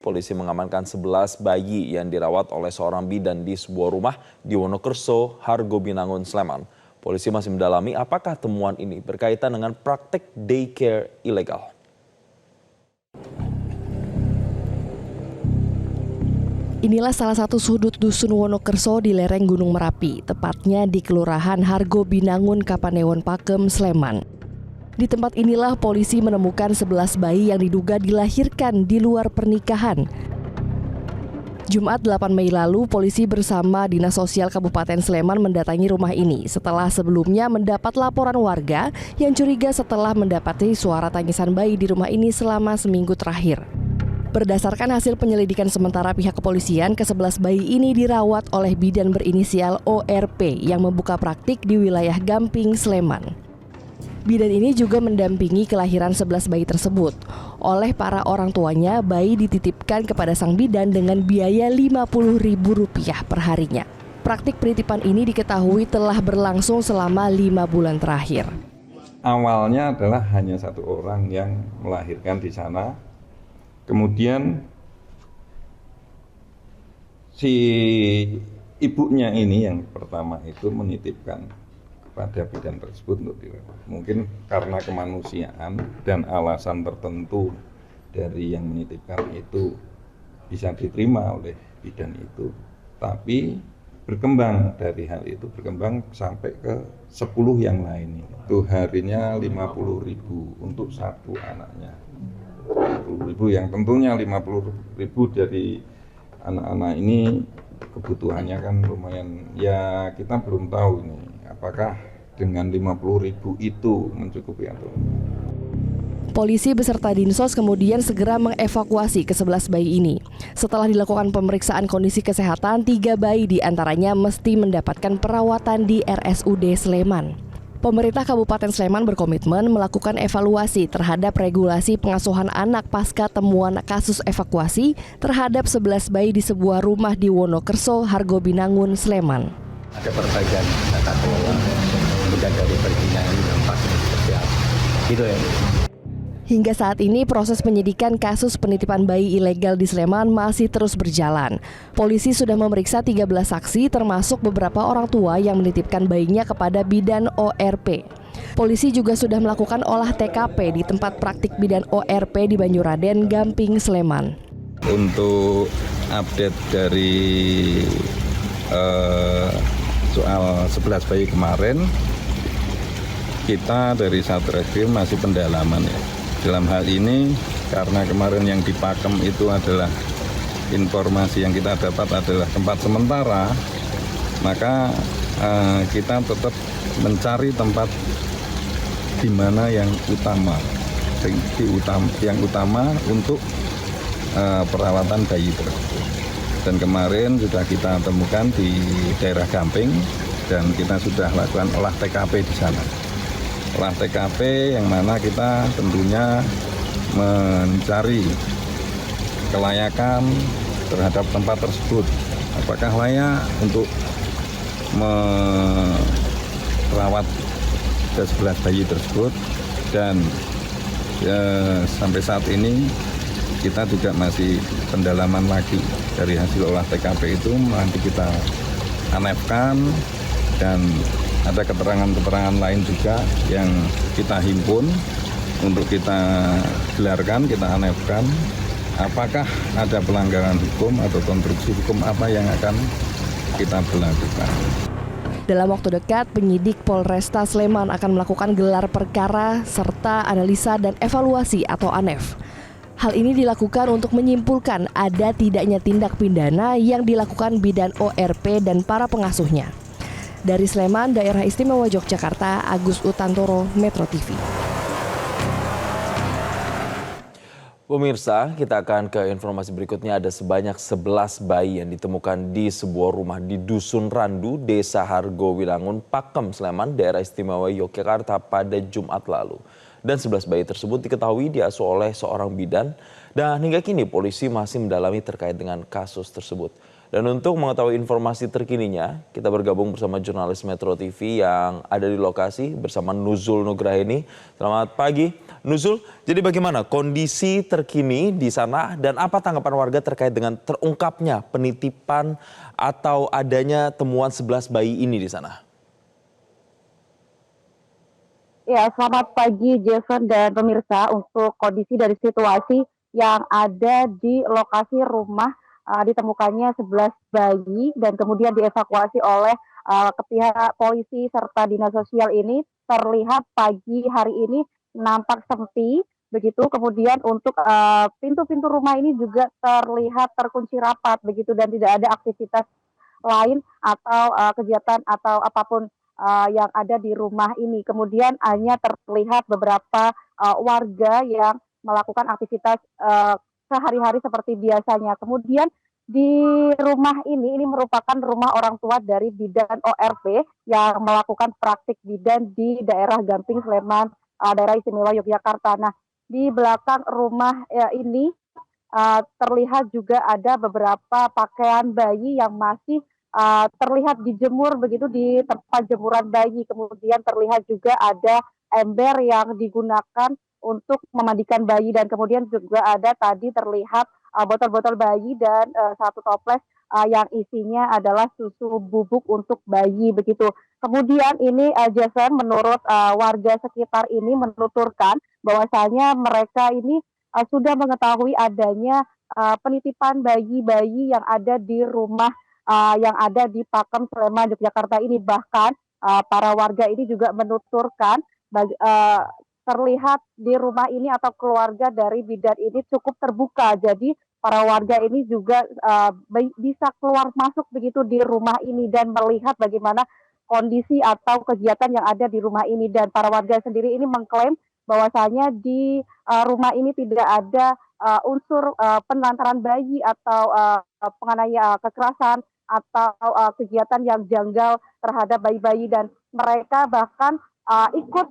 Polisi mengamankan 11 bayi yang dirawat oleh seorang bidan di sebuah rumah di Wonokerso, Hargobinangun, Sleman. Polisi masih mendalami apakah temuan ini berkaitan dengan praktik daycare ilegal. Inilah salah satu sudut dusun Wonokerso di lereng Gunung Merapi, tepatnya di Kelurahan Hargobinangun, Kapanewon Pakem, Sleman. Di tempat inilah polisi menemukan 11 bayi yang diduga dilahirkan di luar pernikahan. Jumat 8 Mei lalu, polisi bersama Dinas Sosial Kabupaten Sleman mendatangi rumah ini setelah sebelumnya mendapat laporan warga yang curiga setelah mendapati suara tangisan bayi di rumah ini selama seminggu terakhir. Berdasarkan hasil penyelidikan sementara pihak kepolisian, ke-11 bayi ini dirawat oleh bidan berinisial ORP yang membuka praktik di wilayah Gamping, Sleman. Bidan ini juga mendampingi kelahiran 11 bayi tersebut. Oleh para orang tuanya, bayi dititipkan kepada sang bidan dengan biaya Rp50.000 per harinya. Praktik penitipan ini diketahui telah berlangsung selama 5 bulan terakhir. Awalnya adalah hanya satu orang yang melahirkan di sana. Kemudian si ibunya ini yang pertama itu menitipkan pada bidan tersebut untuk dirawat. Mungkin karena kemanusiaan dan alasan tertentu dari yang menitipkan itu bisa diterima oleh bidan itu. Tapi berkembang dari hal itu, berkembang sampai ke 10 yang lain. Itu harinya 50.000 untuk satu anaknya. 50.000 yang tentunya 50.000 dari anak-anak ini kebutuhannya kan lumayan, ya kita belum tahu ini apakah dengan 50.000 itu mencukupi atau tidak. Polisi beserta Dinsos kemudian segera mengevakuasi ke-11 bayi ini. Setelah dilakukan pemeriksaan kondisi kesehatan, 3 bayi diantaranya mesti mendapatkan perawatan di RSUD Sleman. Pemerintah Kabupaten Sleman berkomitmen melakukan evaluasi terhadap regulasi pengasuhan anak pasca temuan kasus evakuasi terhadap 11 bayi di sebuah rumah di Wonokerso, Hargobinangun, Sleman. Ada perbaikan tata kelola, kemudian dari perizinan dampak seperti apa, gitu ya. Hingga saat ini proses penyidikan kasus penitipan bayi ilegal di Sleman masih terus berjalan. Polisi sudah memeriksa 13 saksi termasuk beberapa orang tua yang menitipkan bayinya kepada bidan ORP. Polisi juga sudah melakukan olah TKP di tempat praktik bidan ORP di Banjuraden, Gamping, Sleman. Untuk update dari soal 11 bayi kemarin, kita dari Satreskrim masih pendalaman ya. Dalam hal ini karena kemarin yang di Pakem itu adalah informasi yang kita dapat adalah tempat sementara, maka kita tetap mencari tempat di mana yang utama, yang utama untuk perawatan bayi tersebut. Dan kemarin sudah kita temukan di daerah Gamping dan kita sudah lakukan olah TKP di sana. Olah TKP yang mana kita tentunya mencari kelayakan terhadap tempat tersebut. Apakah layak untuk merawat ke-11 bayi tersebut, dan sampai saat ini kita juga masih pendalaman lagi dari hasil olah TKP itu, nanti kita anefkan dan ada keterangan-keterangan lain juga yang kita himpun untuk kita gelarkan, kita anefkan. Apakah ada pelanggaran hukum atau konstruksi hukum apa yang akan kita berlakukan. Dalam waktu dekat, penyidik Polresta Sleman akan melakukan gelar perkara serta analisa dan evaluasi atau ANEF. Hal ini dilakukan untuk menyimpulkan ada tidaknya tindak pidana yang dilakukan bidan ORP dan para pengasuhnya. Dari Sleman, Daerah Istimewa Yogyakarta, Agus Utantoro, Metro TV. Pemirsa, kita akan ke informasi berikutnya. Ada sebanyak 11 bayi yang ditemukan di sebuah rumah di Dusun Randu, Desa Hargobinangun, Pakem, Sleman, Daerah Istimewa Yogyakarta pada Jumat lalu. Dan 11 bayi tersebut diketahui diasuh oleh seorang bidan dan hingga kini polisi masih mendalami terkait dengan kasus tersebut. Dan untuk mengetahui informasi terkininya, kita bergabung bersama jurnalis Metro TV yang ada di lokasi bersama Nuzul Nugraheni. Selamat pagi, Nuzul. Jadi bagaimana kondisi terkini di sana dan apa tanggapan warga terkait dengan terungkapnya penitipan atau adanya temuan 11 bayi ini di sana? Ya, selamat pagi Jason dan pemirsa. Untuk kondisi dari situasi yang ada di lokasi rumah ditemukannya 11 bayi dan kemudian dievakuasi oleh pihak polisi serta dinas sosial ini terlihat pagi hari ini nampak sepi begitu. Kemudian untuk pintu-pintu rumah ini juga terlihat terkunci rapat begitu dan tidak ada aktivitas lain atau kegiatan atau apapun yang ada di rumah ini. Kemudian hanya terlihat beberapa warga yang melakukan aktivitas sehari-hari seperti biasanya. Kemudian di rumah ini merupakan rumah orang tua dari bidan ORP yang melakukan praktik bidan di daerah Gamping Sleman, daerah istimewa Yogyakarta. Nah, di belakang rumah ini terlihat juga ada beberapa pakaian bayi yang masih terlihat dijemur begitu di tempat jemuran bayi. Kemudian terlihat juga ada ember yang digunakan untuk memandikan bayi dan kemudian juga ada tadi terlihat botol-botol bayi dan satu toples yang isinya adalah susu bubuk untuk bayi begitu. Kemudian ini Jason, menurut warga sekitar ini menuturkan bahwasanya mereka ini sudah mengetahui adanya penitipan bayi-bayi yang ada di rumah yang ada di Pakem Sleman Yogyakarta ini. Bahkan para warga ini juga menuturkan terlihat di rumah ini atau keluarga dari bidan ini cukup terbuka. Jadi para warga ini juga bisa keluar masuk begitu di rumah ini dan melihat bagaimana kondisi atau kegiatan yang ada di rumah ini. Dan para warga sendiri ini mengklaim bahwasanya di rumah ini tidak ada unsur penelantaran bayi atau penganiayaan kekerasan atau kegiatan yang janggal terhadap bayi-bayi dan mereka bahkan ikut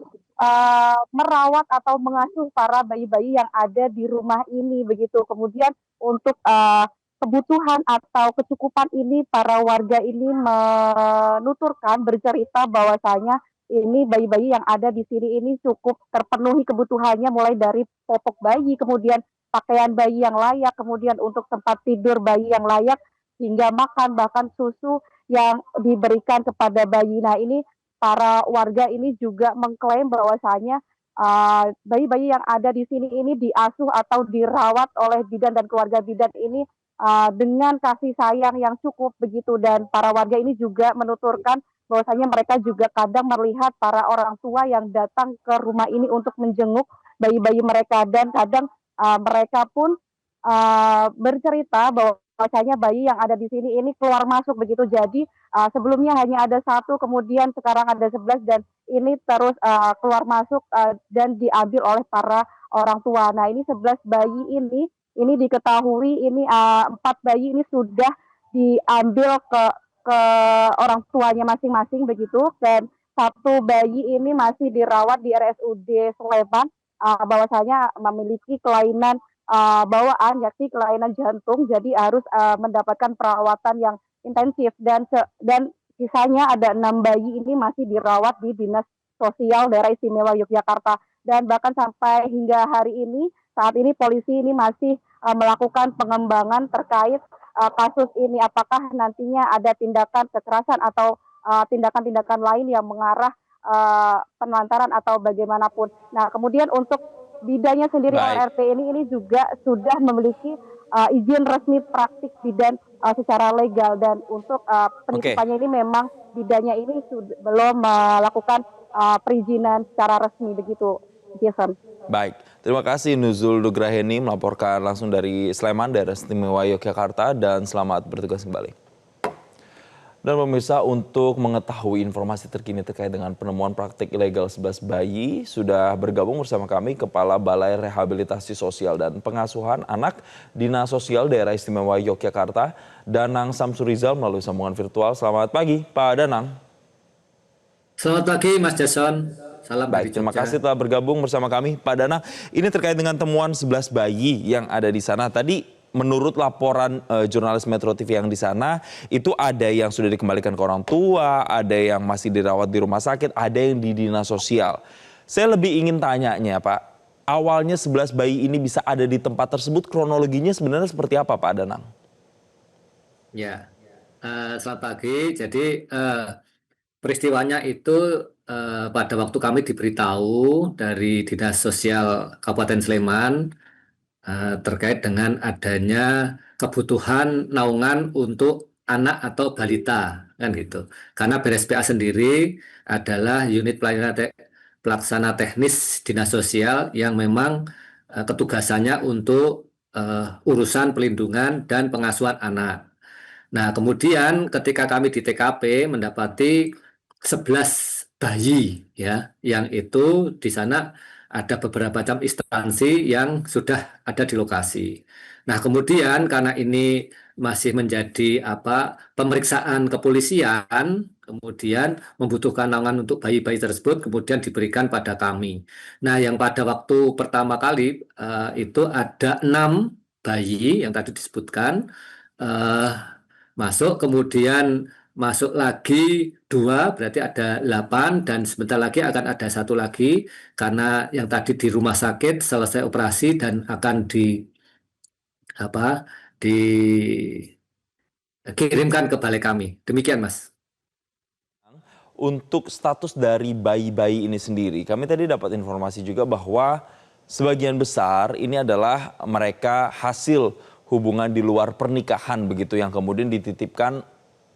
merawat atau mengasuh para bayi-bayi yang ada di rumah ini begitu. Kemudian untuk kebutuhan atau kecukupan ini para warga ini menuturkan bercerita bahwasanya ini bayi-bayi yang ada di sini ini cukup terpenuhi kebutuhannya mulai dari popok bayi, kemudian pakaian bayi yang layak, kemudian untuk tempat tidur bayi yang layak hingga makan bahkan susu yang diberikan kepada bayi. Nah, ini para warga ini juga mengklaim bahwasanya bayi-bayi yang ada di sini ini diasuh atau dirawat oleh bidan dan keluarga bidan ini dengan kasih sayang yang cukup begitu. Dan para warga ini juga menuturkan bahwasanya mereka juga kadang melihat para orang tua yang datang ke rumah ini untuk menjenguk bayi-bayi mereka dan kadang mereka pun bercerita bahwasanya bayi yang ada di sini ini keluar masuk begitu. Jadi sebelumnya hanya ada satu, kemudian sekarang ada 11 dan ini terus keluar masuk dan diambil oleh para orang tua. Nah, ini 11 bayi ini diketahui ini 4 bayi ini sudah diambil ke orang tuanya masing-masing begitu dan satu bayi ini masih dirawat di RSUD Sleman bahwasanya memiliki kelainan bawaan yakni kelainan jantung, jadi harus mendapatkan perawatan yang intensif dan sisanya ada 6 bayi ini masih dirawat di Dinas Sosial Daerah Istimewa Yogyakarta. Dan bahkan sampai hingga hari ini saat ini polisi ini masih melakukan pengembangan terkait kasus ini, apakah nantinya ada tindakan kekerasan atau tindakan-tindakan lain yang mengarah penelantaran atau bagaimanapun. Nah, kemudian untuk bidannya sendiri ORP ini juga sudah memiliki izin resmi praktik bidan secara legal dan untuk penitipannya ini memang bidannya ini belum melakukan perizinan secara resmi begitu, Jason. Baik, terima kasih Nuzul Nugraheni melaporkan langsung dari Sleman, daerah istimewa Yogyakarta dan selamat bertugas kembali. Dan pemirsa, untuk mengetahui informasi terkini terkait dengan penemuan praktik ilegal 11 bayi, sudah bergabung bersama kami Kepala Balai Rehabilitasi Sosial dan Pengasuhan Anak Dinas Sosial Daerah Istimewa Yogyakarta, Danang Samsurizal melalui sambungan virtual. Selamat pagi, Pak Danang. Selamat pagi, Mas Jason. Salam baik, terima kasih telah bergabung bersama kami. Pak Danang, ini terkait dengan temuan 11 bayi yang ada di sana. Tadi menurut laporan jurnalis Metro TV yang di sana, itu ada yang sudah dikembalikan ke orang tua, ada yang masih dirawat di rumah sakit, ada yang di dinas sosial. Saya lebih ingin tanyanya Pak, awalnya 11 bayi ini bisa ada di tempat tersebut, kronologinya sebenarnya seperti apa Pak Danang? Ya, selamat pagi. Jadi peristiwanya itu pada waktu kami diberitahu dari Dinas Sosial Kabupaten Sleman terkait dengan adanya kebutuhan naungan untuk anak atau balita, kan gitu. Karena BRSPA sendiri adalah unit pelaksana teknis Dinas Sosial yang memang ketugasannya untuk urusan pelindungan dan pengasuhan anak. Nah, kemudian ketika kami di TKP mendapati 11 bayi ya, yang itu di sana ada beberapa macam instansi yang sudah ada di lokasi. Nah, kemudian karena ini masih menjadi pemeriksaan kepolisian, kemudian membutuhkan naungan untuk bayi-bayi tersebut, kemudian diberikan pada kami. Nah, yang pada waktu pertama kali itu ada 6 bayi yang tadi disebutkan eh, masuk, kemudian masuk lagi 2, berarti ada 8, dan sebentar lagi akan ada 1 lagi karena yang tadi di rumah sakit selesai operasi dan akan dikirimkan ke balai kami. Demikian, Mas. Untuk status dari bayi-bayi ini sendiri, kami tadi dapat informasi juga bahwa sebagian besar ini adalah mereka hasil hubungan di luar pernikahan begitu yang kemudian dititipkan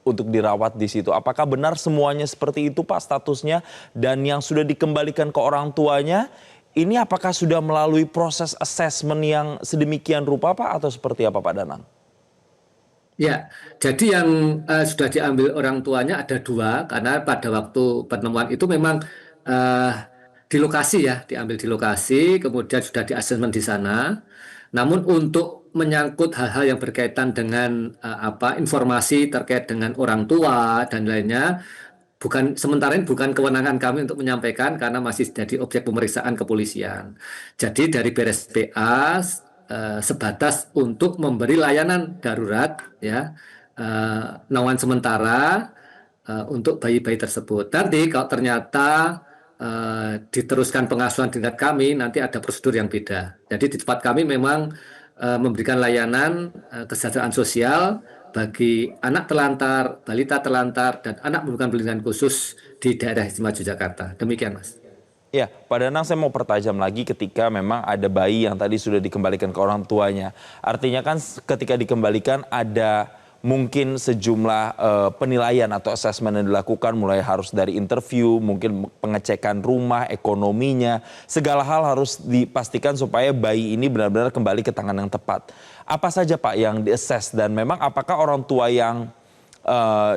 untuk dirawat di situ. Apakah benar semuanya seperti itu Pak statusnya, dan yang sudah dikembalikan ke orang tuanya ini apakah sudah melalui proses asesmen yang sedemikian rupa Pak, atau seperti apa Pak Danang? Ya, jadi yang sudah diambil orang tuanya ada 2, karena pada waktu penemuan itu memang di lokasi ya, diambil di lokasi, kemudian sudah di asesmen di sana. Namun untuk menyangkut hal-hal yang berkaitan dengan informasi terkait dengan orang tua dan lainnya, sementara ini bukan kewenangan kami untuk menyampaikan karena masih jadi objek pemeriksaan kepolisian. Jadi dari BRSPA sebatas untuk memberi layanan darurat ya, naungan sementara untuk bayi-bayi tersebut. Nanti kalau ternyata diteruskan pengasuhan tingkat kami, nanti ada prosedur yang beda. Jadi di tempat kami memang memberikan layanan kesejahteraan sosial bagi anak terlantar, balita terlantar, dan anak membutuhkan perlindungan khusus di daerah istimewa Yogyakarta. Demikian, Mas. Ya, Pak Danang, saya mau pertajam lagi ketika memang ada bayi yang tadi sudah dikembalikan ke orang tuanya. Artinya kan ketika dikembalikan ada mungkin sejumlah penilaian atau asesmen yang dilakukan, mulai harus dari interview, mungkin pengecekan rumah, ekonominya, segala hal harus dipastikan supaya bayi ini benar-benar kembali ke tangan yang tepat. Apa saja Pak yang diassess, dan memang apakah orang tua yang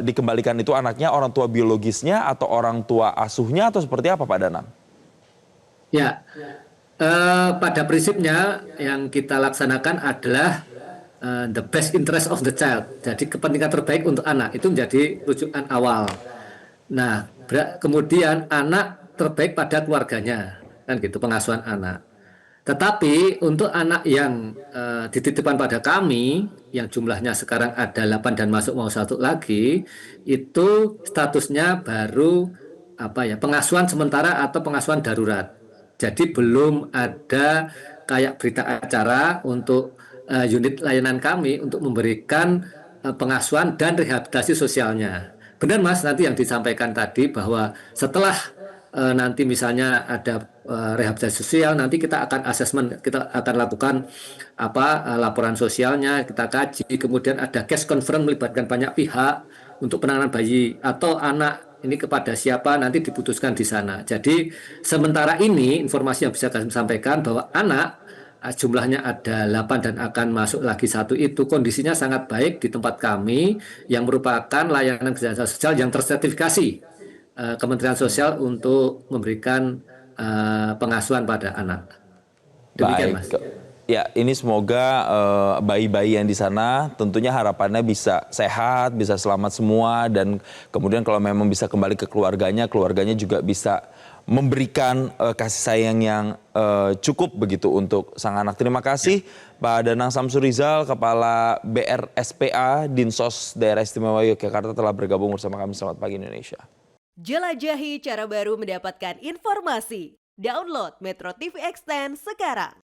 dikembalikan itu anaknya orang tua biologisnya atau orang tua asuhnya atau seperti apa Pak Danang? Ya, pada prinsipnya yang kita laksanakan adalah the best interest of the child. Jadi kepentingan terbaik untuk anak itu menjadi rujukan awal. Nah, kemudian anak terbaik pada keluarganya, kan gitu, pengasuhan anak. Tetapi untuk anak yang dititipkan pada kami, yang jumlahnya sekarang ada 8 dan masuk mau 1 lagi, itu statusnya baru pengasuhan sementara atau pengasuhan darurat. Jadi belum ada kayak berita acara untuk unit layanan kami untuk memberikan pengasuhan dan rehabilitasi sosialnya. Benar Mas, nanti yang disampaikan tadi bahwa setelah nanti misalnya ada rehabilitasi sosial, nanti kita akan asesmen, kita akan lakukan laporan sosialnya, kita kaji, kemudian ada case conference melibatkan banyak pihak untuk penanganan bayi atau anak ini kepada siapa nanti diputuskan di sana. Jadi sementara ini informasi yang bisa kami sampaikan bahwa anak jumlahnya ada 8 dan akan masuk lagi 1 itu kondisinya sangat baik di tempat kami yang merupakan layanan kesehatan sosial yang tersertifikasi Kementerian Sosial untuk memberikan pengasuhan pada anak. Demikian Mas. Ya, ini semoga bayi-bayi yang di sana tentunya harapannya bisa sehat, bisa selamat semua, dan kemudian kalau memang bisa kembali ke keluarganya, keluarganya juga bisa memberikan kasih sayang yang cukup begitu untuk sang anak. Terima kasih Pak Danang Samsurizal, Kepala BRSPA Dinsos Daerah Istimewa Yogyakarta telah bergabung bersama kami. Selamat pagi Indonesia. Jelajahi cara baru mendapatkan informasi. Download Metro TV Extend sekarang.